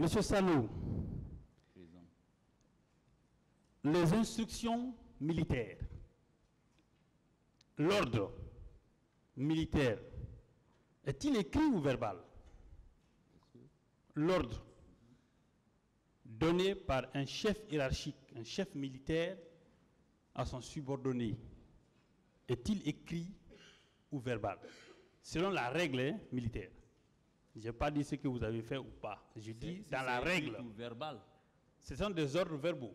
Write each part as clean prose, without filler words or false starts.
Monsieur Sano, Présent. les instructions militaires, l'ordre militaire, est-il écrit ou verbal? L'ordre donné par un chef hiérarchique, un chef militaire à son subordonné, est-il écrit ou verbal? Selon la règle militaire. Je n'ai pas dit ce que vous avez fait ou pas. Je dis dans la règle. Ou verbal. Ce sont des ordres verbaux.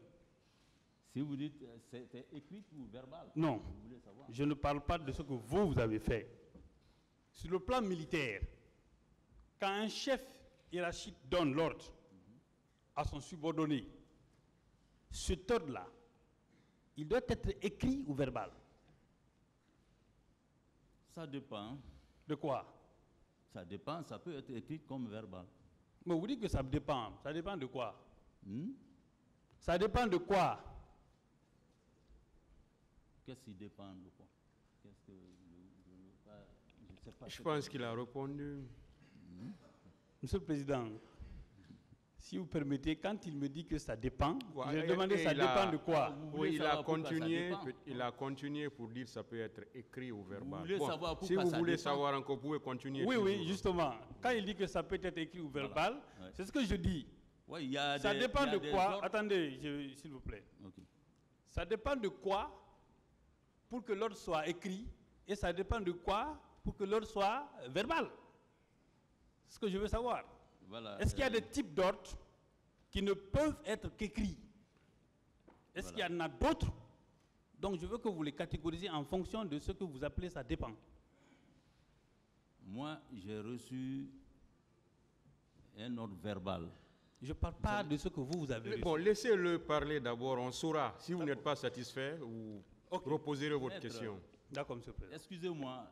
Si vous dites c'était écrit ou verbal. Non, vous voulez savoir. je ne parle pas de ce que vous avez fait. Sur le plan militaire, quand un chef hiérarchique donne l'ordre à son subordonné, cet ordre-là, il doit être écrit ou verbal. Ça dépend. De quoi? Ça dépend, ça peut être écrit comme verbal. Mais vous dites que ça dépend. Ça dépend de quoi? Hmm? Ça dépend de quoi? Qu'est-ce qui dépend de quoi? Qu'est-ce que je sais pas. Je pense qu'il a répondu. Monsieur le Président, si vous permettez, quand il me dit que ça dépend, Ouais, je vais demander ça dépend de quoi? Oui, il a continué pour dire que ça peut être écrit ou verbal. voulez savoir pourquoi si vous ça voulez dépend? savoir encore, vous pouvez continuer. Oui, toujours. justement. Quand il dit que ça peut être écrit ou verbal, Ouais. c'est ce que je dis. Ouais, il y a Ça des- dépend il y a de des quoi? ordres. Attendez, s'il vous plaît. Ok. Ça dépend de quoi pour que l'ordre soit écrit et ça dépend de quoi pour que l'ordre soit verbal. C'est ce que je veux savoir. Voilà, Est-ce qu'il y a des types d'ordres qui ne peuvent être qu'écrits? Est-ce qu'il y en a d'autres? Donc je veux que vous les catégorisez en fonction de ce que vous appelez ça dépend. Moi, j'ai reçu un ordre verbal. Je ne parle pas de ce que vous avez reçu. Bon, laissez-le parler d'abord, on saura. Si vous n'êtes pas satisfait, vous reposerez votre Maître, question. D'accord, monsieur le Président. Excusez-moi,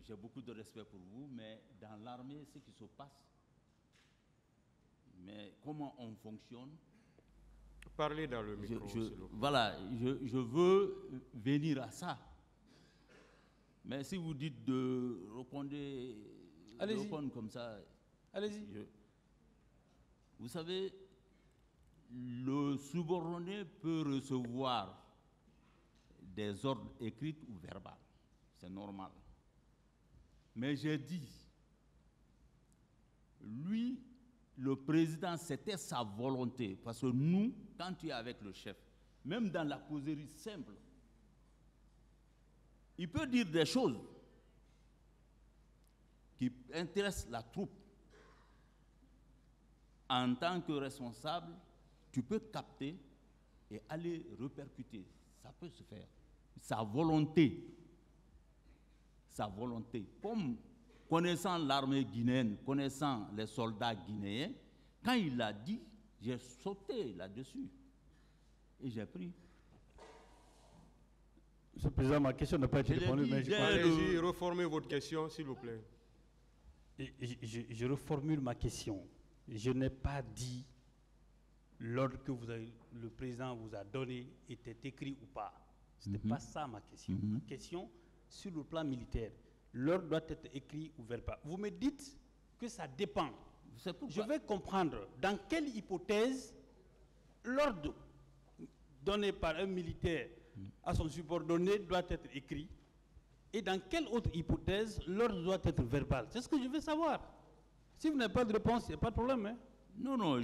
j'ai beaucoup de respect pour vous, mais dans l'armée, ce qui se passe, mais comment on fonctionne, Parlez dans le micro. s'il vous plaît. voilà, je veux venir à ça. Mais si vous dites de Allez-y. répondre comme ça, Allez-y. vous savez, le subordonné peut recevoir des ordres écrits ou verbaux. C'est normal. Mais j'ai dit, lui, le président, c'était sa volonté. Parce que nous, quand tu es avec le chef, même dans la causerie simple, il peut dire des choses qui intéressent la troupe. En tant que responsable, tu peux capter et aller répercuter. Ça peut se faire. Sa volonté. Sa volonté. Comme connaissant l'armée guinéenne, connaissant les soldats guinéens, quand il l'a dit, j'ai sauté là-dessus. Et j'ai pris. Monsieur le Président, ma question n'a pas été Je l'ai répondue, dit mais je dès crois- Allez-y, reformez votre question, s'il vous plaît. je reformule ma question. Je n'ai pas dit l'ordre que le président vous a donné était écrit ou pas. Ce n'était pas ça ma question. Ma question, sur le plan militaire, l'ordre doit être écrit ou verbal. Vous me dites que ça dépend. C'est pourquoi. Je vais comprendre dans quelle hypothèse l'ordre donné par un militaire à son subordonné doit être écrit et dans quelle autre hypothèse l'ordre doit être verbal. C'est ce que je veux savoir. Si vous n'avez pas de réponse, il n'y a pas de problème. Hein. Non,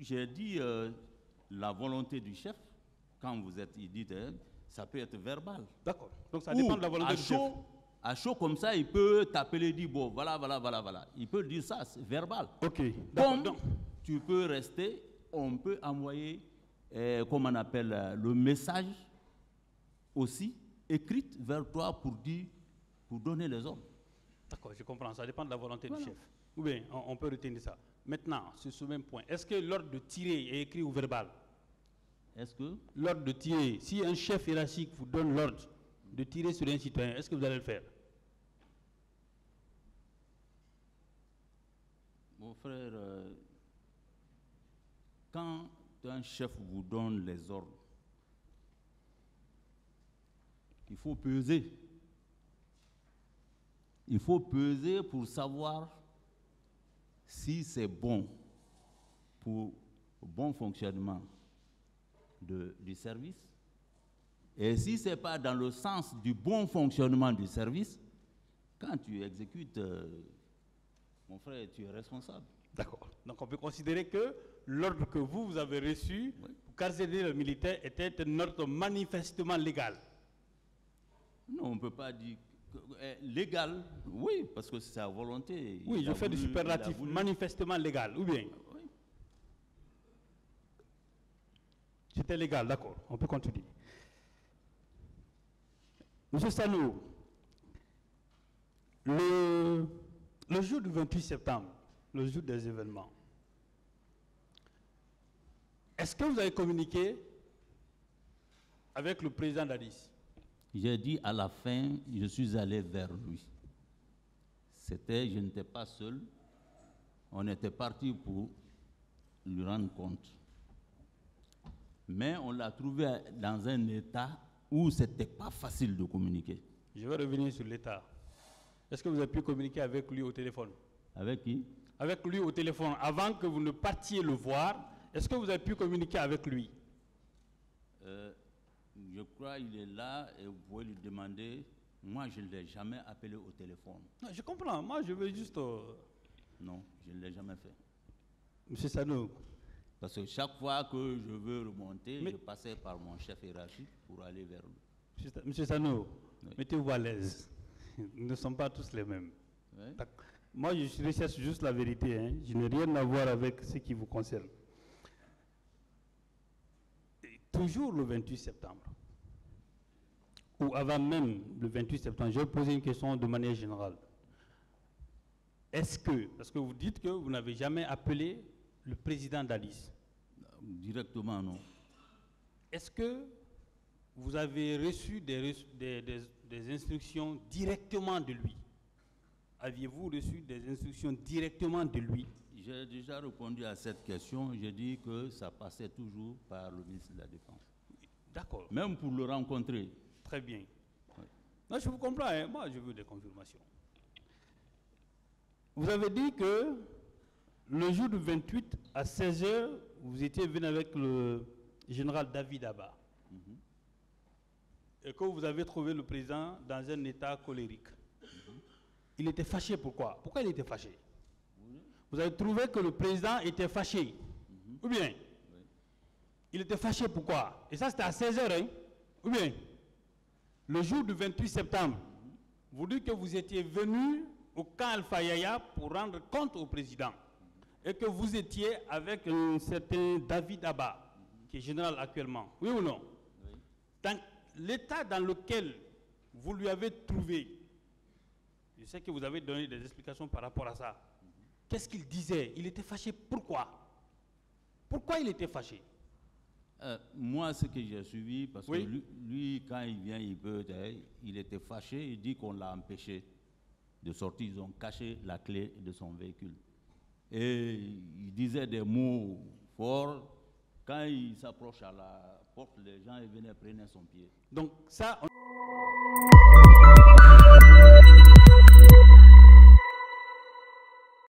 j'ai dit la volonté du chef. Quand vous êtes, il dit, ça peut être verbal. D'accord. Donc ça Ou dépend de la volonté à du chef. chaud, à chaud comme ça, il peut t'appeler, dire, bon, voilà. Il peut dire ça, c'est verbal. Ok. D'accord. Comme Donc, tu peux rester, on peut envoyer, comme on appelle, le message aussi, écrit vers toi pour donner les ordres. d'accord, je comprends. Ça dépend de la volonté du chef. Ou bien, on peut retenir ça. Maintenant, sur ce même point, est-ce que l'ordre de tirer est écrit ou verbal? Est-ce que L'ordre de tirer, si un chef hiérarchique vous donne l'ordre de tirer sur un citoyen, est-ce que vous allez le faire? mon frère, quand un chef vous donne les ordres, il faut peser. Il faut peser pour savoir si c'est bon pour le bon fonctionnement du service. Et si ce n'est pas dans le sens du bon fonctionnement du service, quand tu exécutes, mon frère, tu es responsable. D'accord. Donc on peut considérer que l'ordre que vous avez reçu pour carcérer le militaire était un ordre manifestement légal. Non, on ne peut pas dire légal, oui, parce que c'est sa volonté. Oui, je fais du superlatif, manifestement légal, ou bien? Oui. C'était légal, d'accord, on peut continuer. Monsieur Sanou, le jour du 28 septembre, le jour des événements, est-ce que vous avez communiqué avec le président d'Addis? J'ai dit à la fin, je suis allé vers lui. Je n'étais pas seul. On était parti pour lui rendre compte. Mais on l'a trouvé dans un état où ce n'était pas facile de communiquer. Je vais revenir sur l'état. Est-ce que vous avez pu communiquer avec lui au téléphone? Avec qui? Avec lui au téléphone. Avant que vous ne partiez le voir, est-ce que vous avez pu communiquer avec lui? Je crois qu'il est là et vous pouvez lui demander. Moi, je ne l'ai jamais appelé au téléphone. Non, je comprends. Moi, je veux juste... Non, je ne l'ai jamais fait. Monsieur Sanou. Parce que chaque fois que je veux remonter, je passais par mon chef hiérarchique pour aller vers lui. Monsieur Sanou, oui. Mettez-vous à l'aise. Nous ne sommes pas tous les mêmes. Oui. Moi, je recherche juste la vérité. Hein. Je n'ai rien à voir avec ce qui vous concerne. Et toujours le 28 septembre, ou avant même le 28 septembre, je vais poser une question de manière générale. Est-ce que, parce que vous dites que vous n'avez jamais appelé le président d'Addis? Directement, non. Est-ce que vous avez reçu des instructions directement de lui? Aviez-vous reçu des instructions directement de lui? J'ai déjà répondu à cette question. J'ai dit que ça passait toujours par le ministre de la Défense. D'accord. Même pour le rencontrer. Très bien. Oui. Non, je vous comprends. Hein. Moi, je veux des confirmations. Vous avez dit que le jour du 28 à 16h, vous étiez venu avec le général David Abba. Et que vous avez trouvé le président dans un état colérique. Il était fâché, pourquoi? Pourquoi il était fâché? Vous avez trouvé que le président était fâché. Ou bien? Il était fâché, pourquoi? Et ça, c'était à 16h, hein? Ou bien? Le jour du 28 septembre, vous dites que vous étiez venu au camp Alpha Yaya pour rendre compte au président. Et que vous étiez avec un certain David Abba, qui est général actuellement. Oui ou non? Oui. Dans l'état dans lequel vous lui avez trouvé, je sais que vous avez donné des explications par rapport à ça. Qu'est-ce qu'il disait? Il était fâché. Pourquoi? Pourquoi il était fâché? Moi, ce que j'ai suivi, parce oui. que lui, quand il vient, il était fâché, il dit qu'on l'a empêché de sortir. Ils ont caché la clé de son véhicule. Et il disait des mots forts. Quand il s'approche à la porte, les gens venaient prendre son pied. Donc ça...